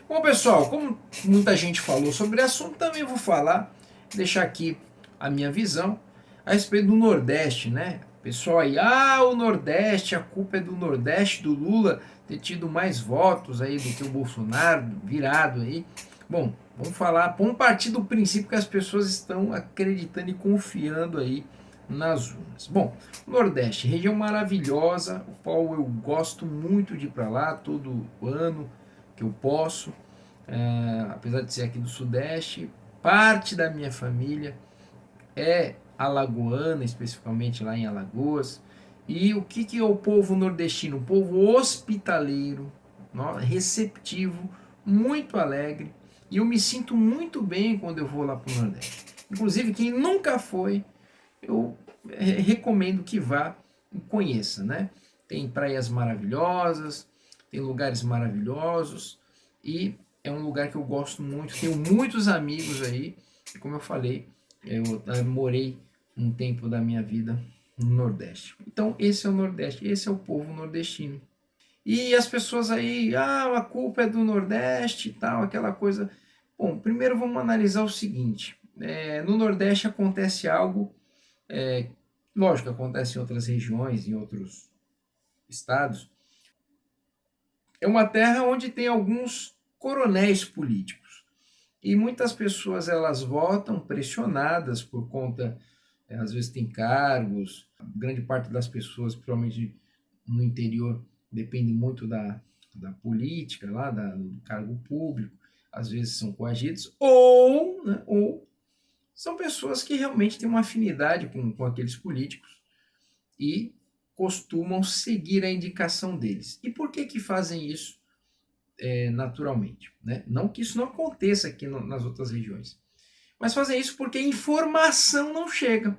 Bom, pessoal, como muita gente falou sobre o assunto, também vou falar, deixar aqui a minha visão a respeito do Nordeste, né? Pessoal aí, o Nordeste, a culpa é do Nordeste, do Lula ter tido mais votos aí do que o Bolsonaro, virado aí. Bom, vamos partir do princípio que as pessoas estão acreditando e confiando aí nas urnas. Bom, Nordeste, região maravilhosa, o qual eu gosto muito de ir para lá todo ano que eu posso, apesar de ser aqui do Sudeste, parte da minha família é alagoana, especificamente lá em Alagoas. E o que é o povo nordestino? Um povo hospitaleiro, receptivo, muito alegre. E eu me sinto muito bem quando eu vou lá para o Nordeste. Inclusive, quem nunca foi, eu recomendo que vá e conheça, né? Tem praias maravilhosas, tem lugares maravilhosos e é um lugar que eu gosto muito. Tenho muitos amigos aí, e como eu falei, eu morei um tempo da minha vida no Nordeste. Então, esse é o Nordeste, esse é o povo nordestino. E as pessoas aí, a culpa é do Nordeste e tal, aquela coisa. Bom, primeiro vamos analisar o seguinte: no Nordeste acontece algo, é, lógico, acontece em outras regiões, em outros estados. É uma terra onde tem alguns coronéis políticos. E muitas pessoas elas votam pressionadas por conta, às vezes tem cargos, grande parte das pessoas, principalmente no interior, depende muito da política, do cargo público, às vezes são coagidos, ou são pessoas que realmente têm uma afinidade com aqueles políticos e costumam seguir a indicação deles. E por que fazem isso naturalmente? Né? Não que isso não aconteça aqui nas outras regiões, mas fazem isso porque a informação não chega.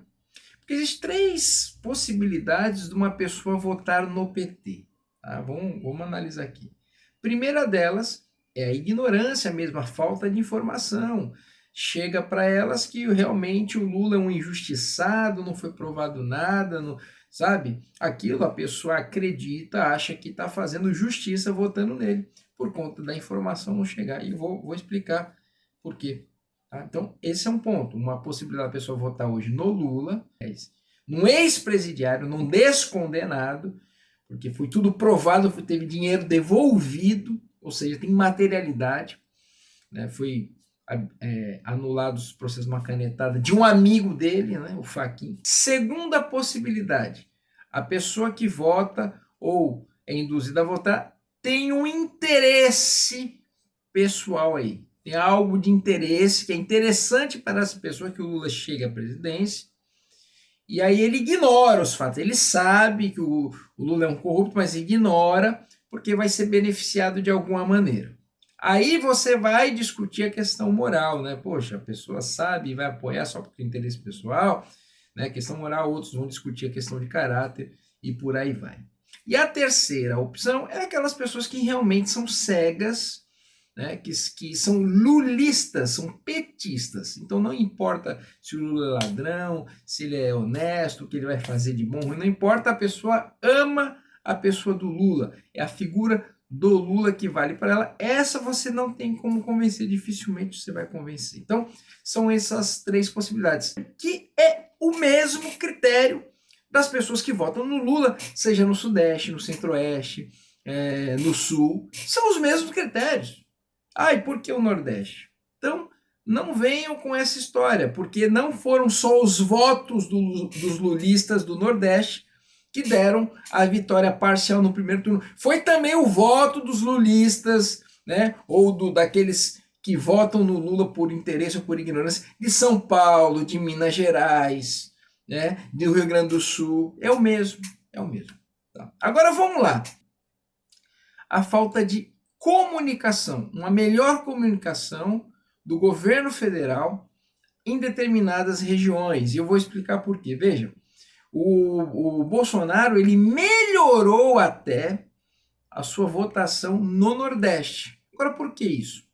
Porque existem três possibilidades de uma pessoa votar no PT. Tá? Vamos analisar aqui. Primeira delas é a ignorância mesmo, a falta de informação. Chega para elas que realmente o Lula é um injustiçado, não foi provado nada, não, sabe? Aquilo a pessoa acredita, acha que está fazendo justiça votando nele, por conta da informação não chegar. E vou explicar por quê. Tá? Então, esse é um ponto. Uma possibilidade da pessoa votar hoje no Lula, num ex-presidiário, num descondenado, porque foi tudo provado, teve dinheiro devolvido, ou seja, tem materialidade, né? Foi anulado os processos de uma canetada de um amigo dele, né? O Fachin. Segunda possibilidade, a pessoa que vota ou é induzida a votar tem um interesse pessoal aí. Tem algo de interesse que é interessante para essa pessoa que o Lula chegue à presidência. E aí ele ignora os fatos. Ele sabe que o Lula é um corrupto, mas ignora porque vai ser beneficiado de alguma maneira. Aí você vai discutir a questão moral, né? Poxa, a pessoa sabe e vai apoiar só porque tem interesse pessoal, né? Questão moral, outros vão discutir a questão de caráter e por aí vai. E a terceira opção é aquelas pessoas que realmente são cegas, né, que são lulistas, são petistas. Então não importa se o Lula é ladrão, se ele é honesto, o que ele vai fazer de bom, não importa, a pessoa ama a pessoa do Lula, é a figura do Lula que vale para ela. Essa você não tem como convencer, dificilmente você vai convencer. Então são essas três possibilidades, que é o mesmo critério das pessoas que votam no Lula, seja no Sudeste, no Centro-Oeste, no Sul, são os mesmos critérios. E por que o Nordeste? Então, não venham com essa história, porque não foram só os votos dos lulistas do Nordeste que deram a vitória parcial no primeiro turno. Foi também o voto dos lulistas, né, ou daqueles que votam no Lula por interesse ou por ignorância, de São Paulo, de Minas Gerais, né, do Rio Grande do Sul. É o mesmo, é o mesmo. Tá? Agora vamos lá. A falta de comunicação, uma melhor comunicação do governo federal em determinadas regiões. E eu vou explicar por quê. Veja, o Bolsonaro ele melhorou até a sua votação no Nordeste. Agora, por que isso?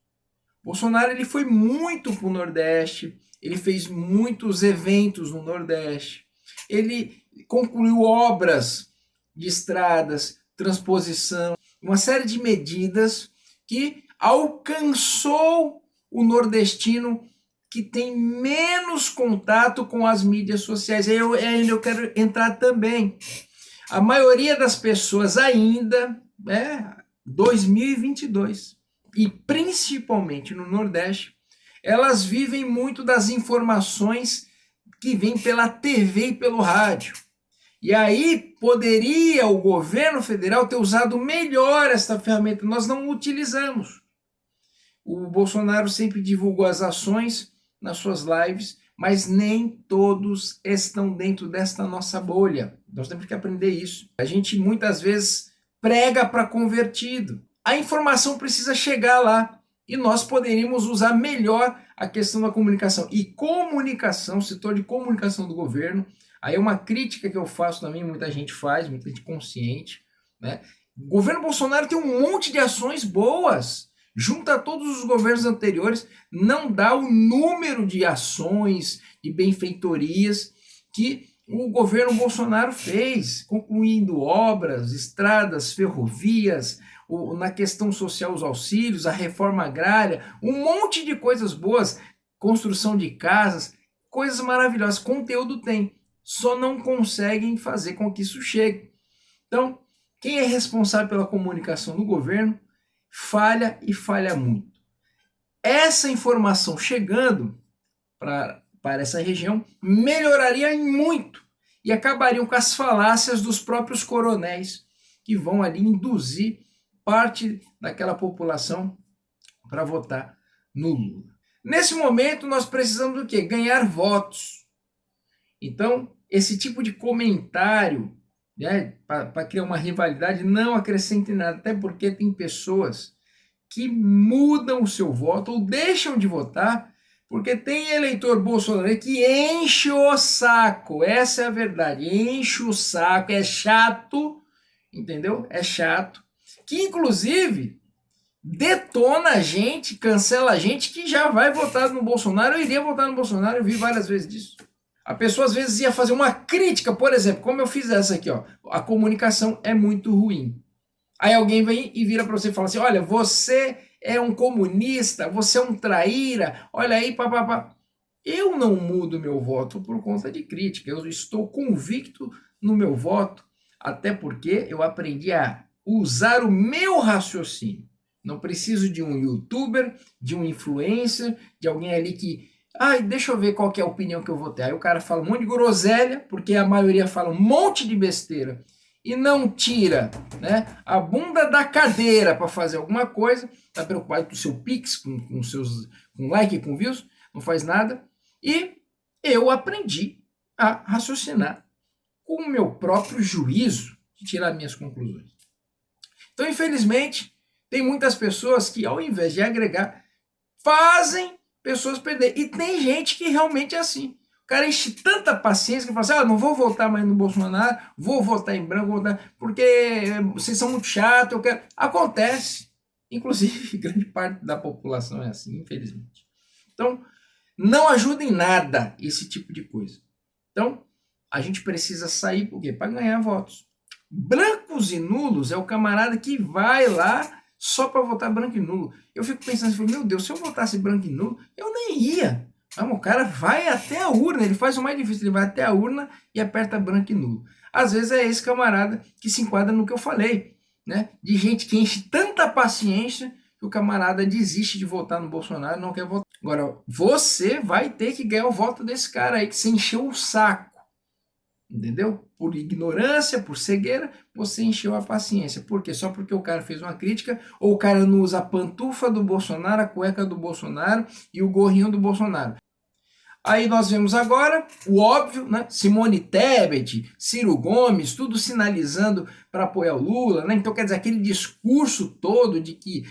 Bolsonaro ele foi muito para o Nordeste, ele fez muitos eventos no Nordeste, ele concluiu obras de estradas, transposição, uma série de medidas que alcançou o nordestino que tem menos contato com as mídias sociais. Aí eu quero entrar também. A maioria das pessoas ainda, 2022, e principalmente no Nordeste, elas vivem muito das informações que vêm pela TV e pelo rádio. E aí poderia o governo federal ter usado melhor essa ferramenta. Nós não utilizamos. O Bolsonaro sempre divulgou as ações nas suas lives, mas nem todos estão dentro desta nossa bolha. Nós temos que aprender isso. A gente muitas vezes prega para convertido. A informação precisa chegar lá e nós poderíamos usar melhor a questão da comunicação. E comunicação, setor de comunicação do governo, aí é uma crítica que eu faço também, muita gente faz, muita gente consciente, né? O governo Bolsonaro tem um monte de ações boas. Junta todos os governos anteriores, não dá o número de ações e benfeitorias que o governo Bolsonaro fez, concluindo obras, estradas, ferrovias, na questão social os auxílios, a reforma agrária, um monte de coisas boas, construção de casas, coisas maravilhosas, conteúdo tem, só não conseguem fazer com que isso chegue. Então, quem é responsável pela comunicação do governo falha e falha muito. Essa informação chegando para essa região melhoraria muito e acabariam com as falácias dos próprios coronéis que vão ali induzir parte daquela população para votar no Lula. Nesse momento nós precisamos do quê? Ganhar votos. Então, esse tipo de comentário, né, para criar uma rivalidade, não acrescenta em nada, até porque tem pessoas que mudam o seu voto ou deixam de votar porque tem eleitor bolsonaro que enche o saco, essa é a verdade, enche o saco, é chato, entendeu? É chato, que inclusive detona a gente, cancela a gente que já vai votar no Bolsonaro, eu iria votar no Bolsonaro, eu vi várias vezes disso. A pessoa às vezes ia fazer uma crítica, por exemplo, como eu fiz essa aqui, ó, a comunicação é muito ruim. Aí alguém vem e vira para você e fala assim, olha, você é um comunista, você é um traíra, olha aí, papapá. Eu não mudo meu voto por conta de crítica, eu estou convicto no meu voto, até porque eu aprendi a usar o meu raciocínio. Não preciso de um youtuber, de um influencer, de alguém ali que ai, deixa eu ver qual que é a opinião que eu vou ter. Aí o cara fala um monte de groselha, porque a maioria fala um monte de besteira e não tira, né, a bunda da cadeira para fazer alguma coisa, está preocupado com o seu Pix, com like, com views, não faz nada. E eu aprendi a raciocinar com o meu próprio juízo e tirar minhas conclusões. Então, infelizmente, tem muitas pessoas que, ao invés de agregar, fazem pessoas perder. E tem gente que realmente é assim. O cara enche tanta paciência que fala assim, não vou votar mais no Bolsonaro, vou votar em branco, porque vocês são muito chatos, eu quero... Acontece. Inclusive, grande parte da população é assim, infelizmente. Então, não ajuda em nada esse tipo de coisa. Então, a gente precisa sair, por quê? Para ganhar votos. Brancos e nulos é o camarada que vai lá só para votar branco e nulo. Eu fico pensando assim, meu Deus, se eu votasse branco e nulo, eu nem ia. Mas o cara vai até a urna, ele faz o mais difícil, ele vai até a urna e aperta branco e nulo. Às vezes é esse camarada que se enquadra no que eu falei, né? De gente que enche tanta paciência que o camarada desiste de votar no Bolsonaro e não quer votar. Agora, você vai ter que ganhar o voto desse cara aí que se encheu o saco. Entendeu? Por ignorância, por cegueira, você encheu a paciência. Por quê? Só porque o cara fez uma crítica, ou o cara não usa a pantufa do Bolsonaro, a cueca do Bolsonaro e o gorrinho do Bolsonaro. Aí nós vemos agora o óbvio, né? Simone Tebet, Ciro Gomes, tudo sinalizando para apoiar o Lula, né? Então, quer dizer, aquele discurso todo de que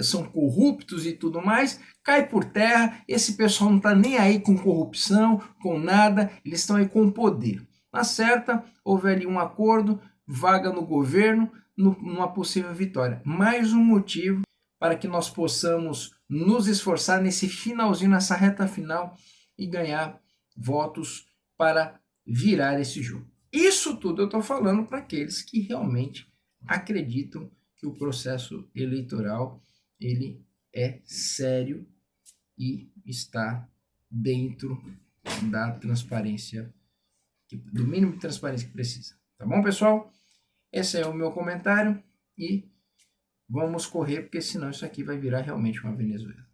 são corruptos e tudo mais, cai por terra, esse pessoal não está nem aí com corrupção, com nada, eles estão aí com poder. Na certa, houve ali um acordo, vaga no governo, numa possível vitória. Mais um motivo para que nós possamos nos esforçar nesse finalzinho, nessa reta final e ganhar votos para virar esse jogo. Isso tudo eu estou falando para aqueles que realmente acreditam que o processo eleitoral ele é sério e está dentro da transparência, do mínimo de transparência que precisa. Tá bom, pessoal? Esse é o meu comentário e vamos correr, porque senão isso aqui vai virar realmente uma Venezuela.